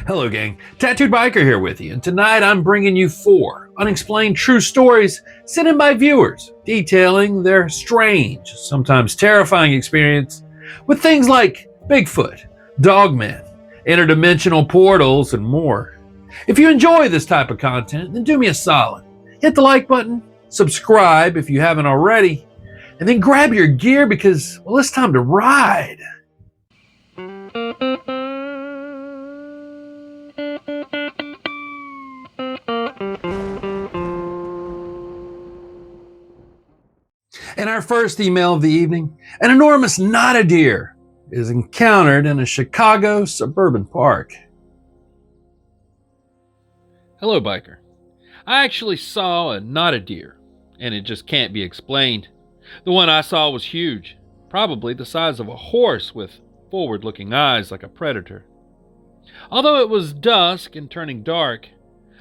Hello, gang. Tattooed Biker here with you, and tonight I'm bringing you 4 unexplained true stories sent in by viewers detailing their strange, sometimes terrifying experience with things like Bigfoot, Dogman, interdimensional portals, and more. If you enjoy this type of content, then do me a solid. Hit the like button, subscribe if you haven't already, and then grab your gear because, well, it's time to ride. In our first email of the evening, an enormous not deer is encountered in a Chicago suburban park. Hello, biker. I actually saw a not deer, and it just can't be explained. The one I saw was huge, probably the size of a horse with forward-looking eyes like a predator. Although it was dusk and turning dark,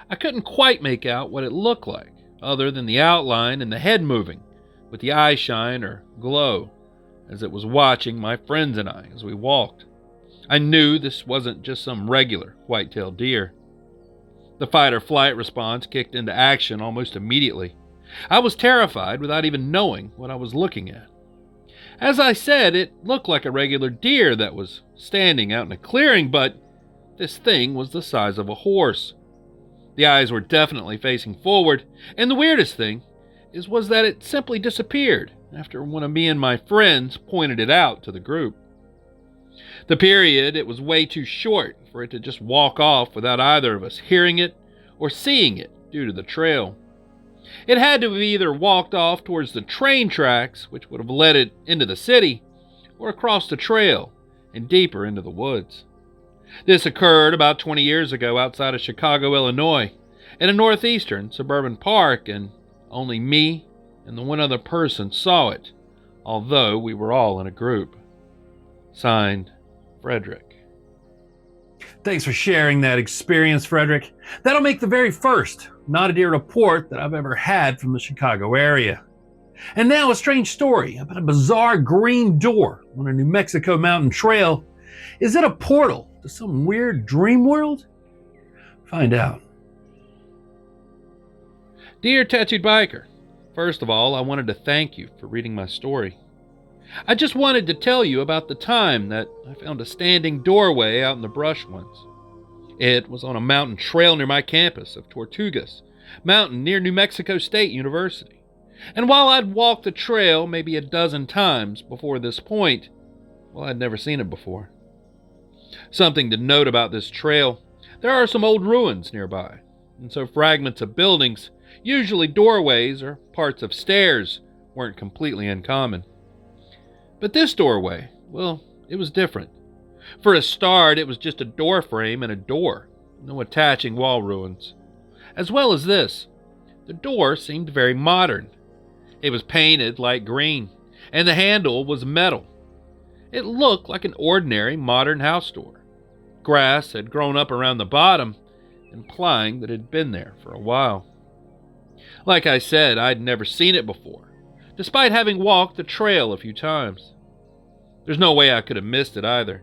I couldn't quite make out what it looked like, other than the outline and the head moving, with the eye shine or glow, as it was watching my friends and I as we walked. I knew this wasn't just some regular white-tailed deer. The fight-or-flight response kicked into action almost immediately. I was terrified without even knowing what I was looking at. As I said, it looked like a regular deer that was standing out in a clearing, but this thing was the size of a horse. The eyes were definitely facing forward, and the weirdest thing was that it simply disappeared after one of me and my friends pointed it out to the group. The period, it was way too short for it to just walk off without either of us hearing it or seeing it due to the trail. It had to have either walked off towards the train tracks, which would have led it into the city, or across the trail and deeper into the woods. This occurred about 20 years ago outside of Chicago, Illinois, in a northeastern suburban park, and only me and the one other person saw it, although we were all in a group. Signed, Frederick. Thanks for sharing that experience, Frederick. That'll make the very first not deer report that I've ever had from the Chicago area. And now a strange story about a bizarre green door on a New Mexico mountain trail. Is it a portal to some weird dream world? Find out. Dear Tattooed Biker, first of all, I wanted to thank you for reading my story. I just wanted to tell you about the time that I found a standing doorway out in the brush once. It was on a mountain trail near my campus of Tortugas Mountain near New Mexico State University. And while I'd walked the trail maybe a dozen times before this point, well, I'd never seen it before. Something to note about this trail, there are some old ruins nearby, and so fragments of buildings, usually doorways or parts of stairs, weren't completely uncommon. But this doorway, well, it was different. For a start, it was just a door frame and a door, no attaching wall ruins. As well as this, the door seemed very modern. It was painted light green, and the handle was metal. It looked like an ordinary modern house door. Grass had grown up around the bottom, implying that it had been there for a while. Like I said, I'd never seen it before, despite having walked the trail a few times. There's no way I could have missed it either.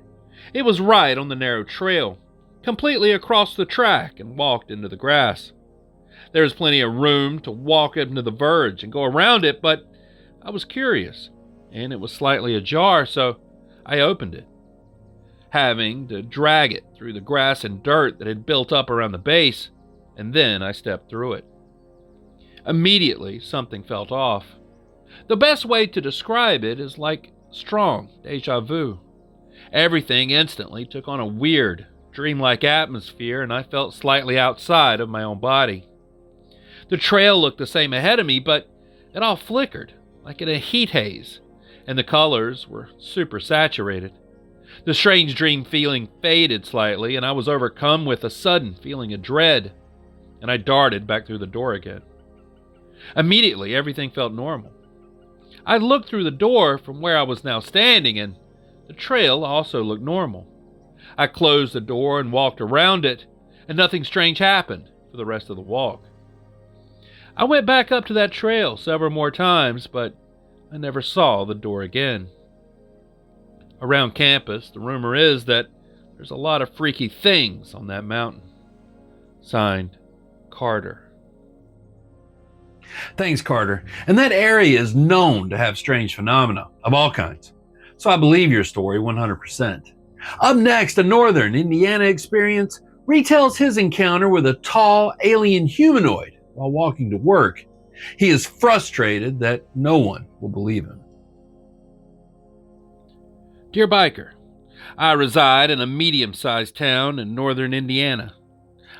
It was right on the narrow trail, completely across the track and walked into the grass. There was plenty of room to walk up to the verge and go around it, but I was curious, and it was slightly ajar, so I opened it, having to drag it through the grass and dirt that had built up around the base, and then I stepped through it. Immediately, something felt off. The best way to describe it is like strong deja vu. Everything instantly took on a weird, dreamlike atmosphere, and I felt slightly outside of my own body. The trail looked the same ahead of me, but it all flickered, like in a heat haze, and the colors were super saturated. The strange dream feeling faded slightly, and I was overcome with a sudden feeling of dread, and I darted back through the door again. Immediately, everything felt normal. I looked through the door from where I was now standing, and the trail also looked normal. I closed the door and walked around it, and nothing strange happened for the rest of the walk. I went back up to that trail several more times, but I never saw the door again. Around campus, the rumor is that There's a lot of freaky things on that mountain. Signed, Carter. Thanks, Carter. And that area is known to have strange phenomena of all kinds. So I believe your story 100%. Up next, a Northern Indiana experience retells his encounter with a tall alien humanoid while walking to work. He is frustrated that no one will believe him. Dear Biker, I reside in a medium-sized town in northern Indiana.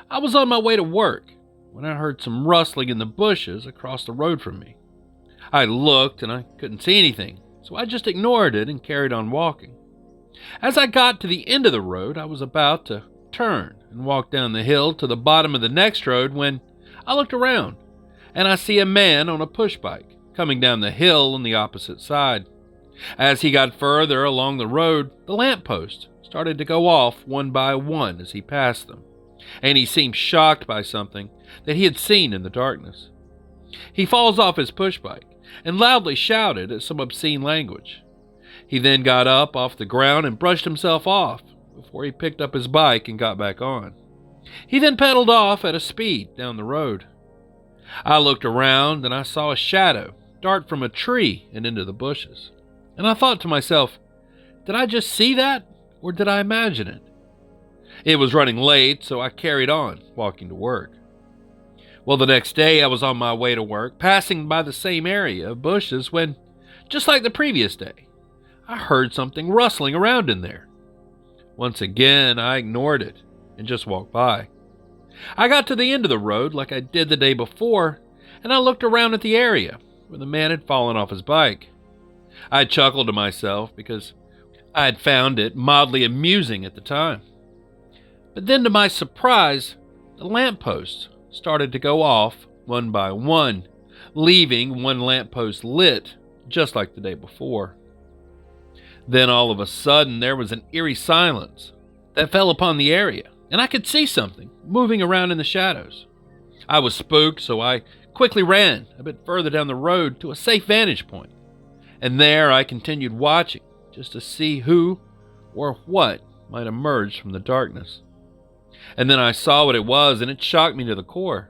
I was on my way to work when I heard some rustling in the bushes across the road from me. I looked and I couldn't see anything, so I just ignored it and carried on walking. As I got to the end of the road, I was about to turn and walk down the hill to the bottom of the next road when I looked around and I see a man on a push bike coming down the hill on the opposite side. As he got further along the road, the lampposts started to go off one by one as he passed them, and he seemed shocked by something that he had seen in the darkness. He falls off his push bike and loudly shouted at some obscene language. He then got up off the ground and brushed himself off before he picked up his bike and got back on. He then pedaled off at a speed down the road. I looked around and I saw a shadow dart from a tree and into the bushes. And I thought to myself, did I just see that, or did I imagine it? It was running late, so I carried on, walking to work. Well, the next day I was on my way to work, passing by the same area of bushes when, just like the previous day, I heard something rustling around in there. Once again, I ignored it and just walked by. I got to the end of the road like I did the day before, and I looked around at the area where the man had fallen off his bike. I chuckled to myself because I had found it mildly amusing at the time. But then to my surprise, the lampposts started to go off one by one, leaving one lamppost lit just like the day before. Then all of a sudden there was an eerie silence that fell upon the area, and I could see something moving around in the shadows. I was spooked, so I quickly ran a bit further down the road to a safe vantage point. And there I continued watching, just to see who or what might emerge from the darkness. And then I saw what it was, and it shocked me to the core.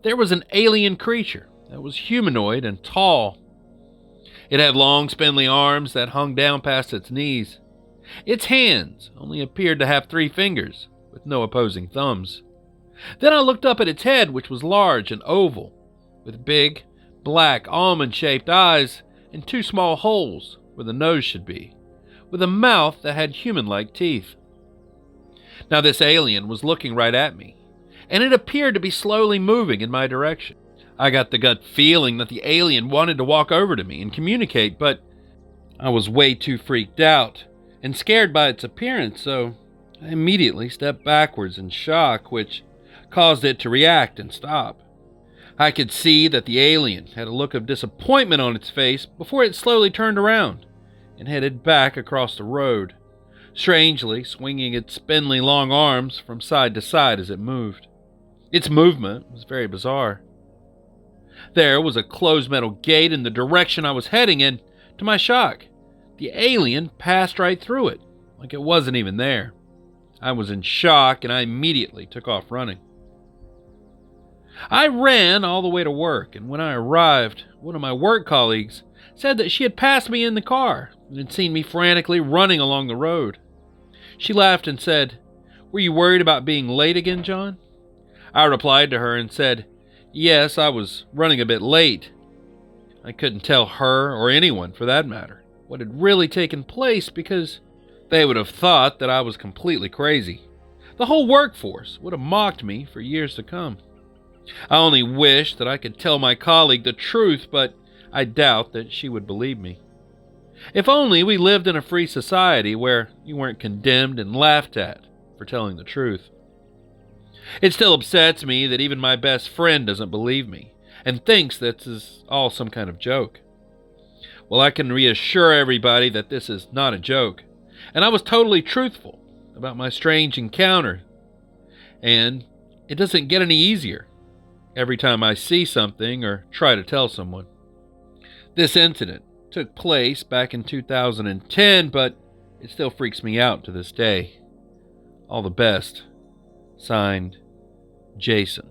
There was an alien creature that was humanoid and tall. It had long, spindly arms that hung down past its knees. Its hands only appeared to have 3 fingers, with no opposing thumbs. Then I looked up at its head, which was large and oval, with big, black, almond-shaped eyes and 2 small holes where the nose should be, with a mouth that had human-like teeth. Now this alien was looking right at me, and it appeared to be slowly moving in my direction. I got the gut feeling that the alien wanted to walk over to me and communicate, but I was way too freaked out and scared by its appearance, so I immediately stepped backwards in shock, which caused it to react and stop. I could see that the alien had a look of disappointment on its face before it slowly turned around and headed back across the road, strangely swinging its spindly long arms from side to side as it moved. Its movement was very bizarre. There was a closed metal gate in the direction I was heading, and to my shock, the alien passed right through it, like it wasn't even there. I was in shock, and I immediately took off running. I ran all the way to work, and when I arrived, one of my work colleagues said that she had passed me in the car and had seen me frantically running along the road. She laughed and said, "Were you worried about being late again, John?" I replied to her and said, "Yes, I was running a bit late." I couldn't tell her, or anyone for that matter, what had really taken place because they would have thought that I was completely crazy. The whole workforce would have mocked me for years to come. I only wish that I could tell my colleague the truth, but I doubt that she would believe me. If only we lived in a free society where you weren't condemned and laughed at for telling the truth. It still upsets me that even my best friend doesn't believe me and thinks this is all some kind of joke. Well, I can reassure everybody that this is not a joke, and I was totally truthful about my strange encounter, and it doesn't get any easier every time I see something or try to tell someone. This incident took place back in 2010, but it still freaks me out to this day. All the best. Signed, Jason.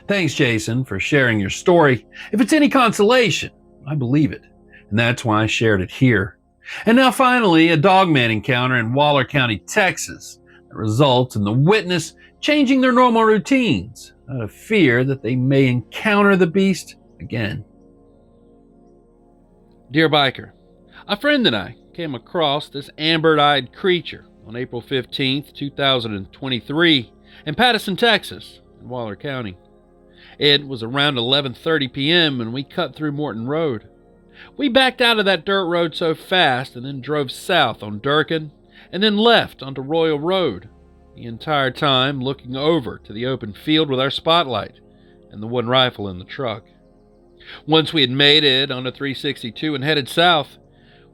Thanks, Jason, for sharing your story. If it's any consolation, I believe it, and that's why I shared it here. And now finally, a Dogman encounter in Waller County, Texas, that results in the witness changing their normal routines out of fear that they may encounter the beast again. Dear Biker, a friend and I came across this amber-eyed creature on April 15th, 2023 in Patterson, Texas, in Waller County. It was around 11:30 p.m. and we cut through Morton Road. We backed out of that dirt road so fast and then drove south on Durkin and then left onto Royal Road, the entire time looking over to the open field with our spotlight and the one rifle in the truck. Once we had made it onto 362 and headed south,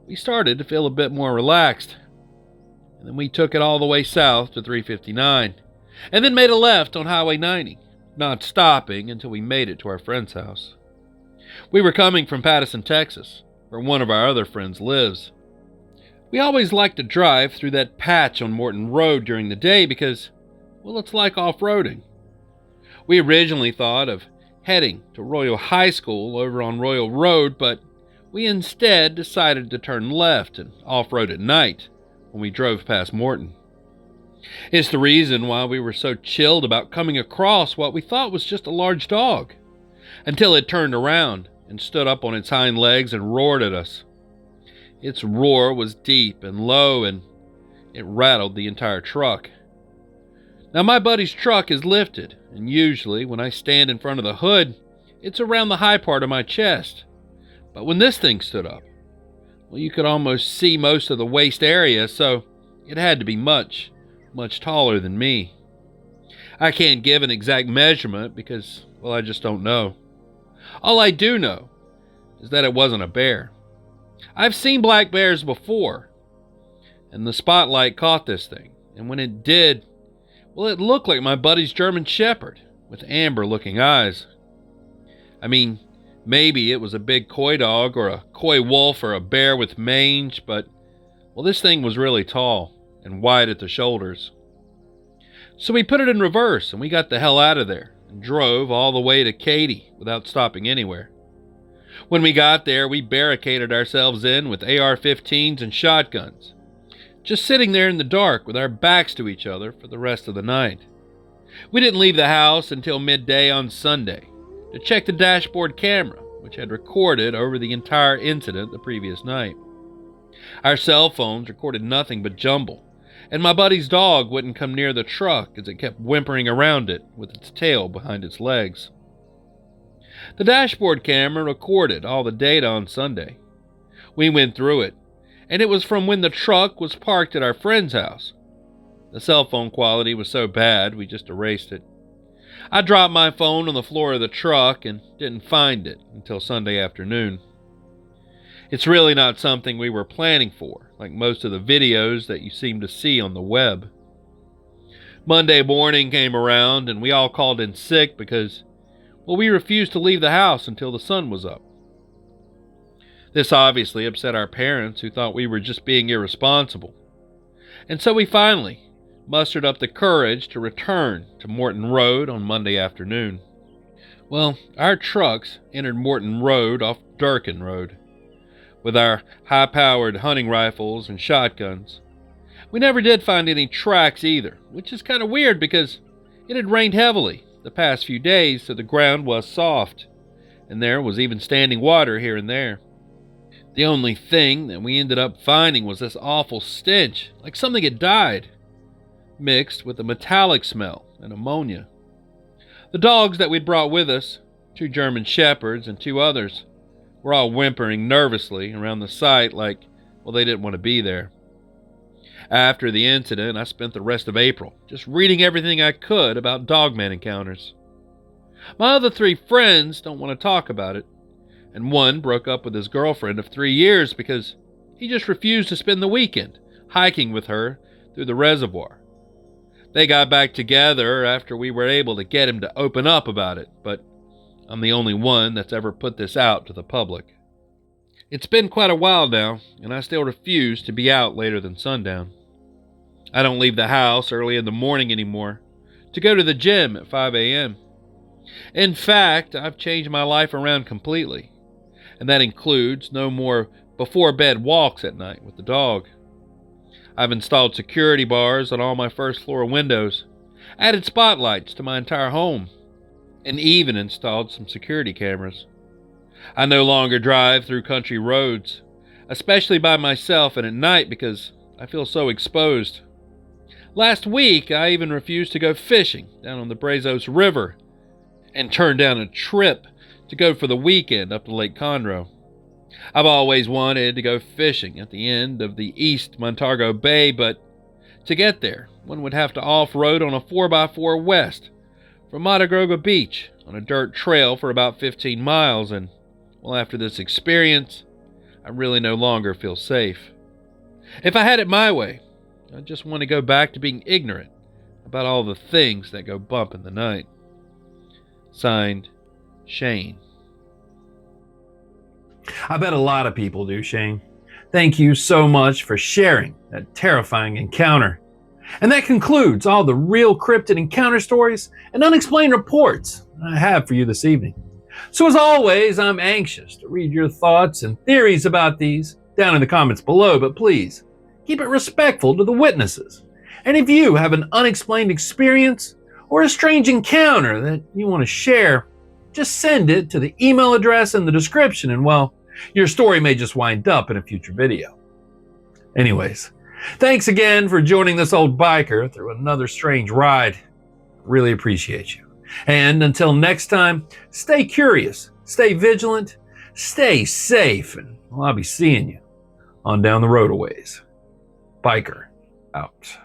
we started to feel a bit more relaxed. And then we took it all the way south to 359 and then made a left on Highway 90, not stopping until we made it to our friend's house. We were coming from Patterson, Texas, where one of our other friends lives. We always like to drive through that patch on Morton Road during the day because, well, it's like off-roading. We originally thought of heading to Royal High School over on Royal Road, but we instead decided to turn left and off-road at night when we drove past Morton. It's the reason why we were so chilled about coming across what we thought was just a large dog, until it turned around and stood up on its hind legs and roared at us. Its roar was deep and low, and it rattled the entire truck. Now, my buddy's truck is lifted, and usually when I stand in front of the hood, it's around the high part of my chest. But when this thing stood up, well, you could almost see most of the waist area, so it had to be much, much taller than me. I can't give an exact measurement because, well, I just don't know. All I do know is that it wasn't a bear. I've seen black bears before, and the spotlight caught this thing, and when it did, well, it looked like my buddy's German Shepherd with amber-looking eyes. I mean, maybe it was a big coy dog or a coy wolf or a bear with mange, but, well, this thing was really tall and wide at the shoulders. So we put it in reverse, and we got the hell out of there and drove all the way to Katy without stopping anywhere. When we got there, we barricaded ourselves in with AR-15s and shotguns, just sitting there in the dark with our backs to each other for the rest of the night. We didn't leave the house until midday on Sunday to check the dashboard camera, which had recorded over the entire incident the previous night. Our cell phones recorded nothing but jumble, and my buddy's dog wouldn't come near the truck as it kept whimpering around it with its tail behind its legs. The dashboard camera recorded all the data on Sunday. We went through it, and it was from when the truck was parked at our friend's house. The cell phone quality was so bad, we just erased it. I dropped my phone on the floor of the truck and didn't find it until Sunday afternoon. It's really not something we were planning for, like most of the videos that you seem to see on the web. Monday morning came around and we all called in sick because, well, we refused to leave the house until the sun was up. This obviously upset our parents, who thought we were just being irresponsible. And so we finally mustered up the courage to return to Morton Road on Monday afternoon. Well, our trucks entered Morton Road off Durkin Road with our high-powered hunting rifles and shotguns. We never did find any tracks either, which is kind of weird because it had rained heavily the past few days, so the ground was soft, and there was even standing water here and there. The only thing that we ended up finding was this awful stench, like something had died, mixed with a metallic smell and ammonia. The dogs that we'd brought with us, 2 German Shepherds and 2 others, were all whimpering nervously around the site like, well, they didn't want to be there. After the incident, I spent the rest of April just reading everything I could about Dogman encounters. My other 3 friends don't want to talk about it, and one broke up with his girlfriend of 3 years because he just refused to spend the weekend hiking with her through the reservoir. They got back together after we were able to get him to open up about it, but I'm the only one that's ever put this out to the public. It's been quite a while now, and I still refuse to be out later than sundown. I don't leave the house early in the morning anymore to go to the gym at 5 a.m. In fact, I've changed my life around completely, and that includes no more before bed walks at night with the dog. I've installed security bars on all my first floor windows, added spotlights to my entire home, and even installed some security cameras. I no longer drive through country roads, especially by myself and at night because I feel so exposed. Last week, I even refused to go fishing down on the Brazos River and turned down a trip to go for the weekend up to Lake Conroe. I've always wanted to go fishing at the end of the East Montargo Bay, but to get there, one would have to off-road on a 4x4 west from Matagorga Beach on a dirt trail for about 15 miles, and, well, after this experience, I really no longer feel safe. If I had it my way, I just want to go back to being ignorant about all the things that go bump in the night. Signed, Shane. I bet a lot of people do, Shane. Thank you so much for sharing that terrifying encounter. And that concludes all the real cryptid encounter stories and unexplained reports I have for you this evening. So as always, I'm anxious to read your thoughts and theories about these down in the comments below, but please keep it respectful to the witnesses. And if you have an unexplained experience or a strange encounter that you want to share, just send it to the email address in the description and, well, your story may just wind up in a future video. Anyways, thanks again for joining this old biker through another strange ride. Really appreciate you. And until next time, stay curious, stay vigilant, stay safe, and I'll be seeing you on down the road a ways. Biker out.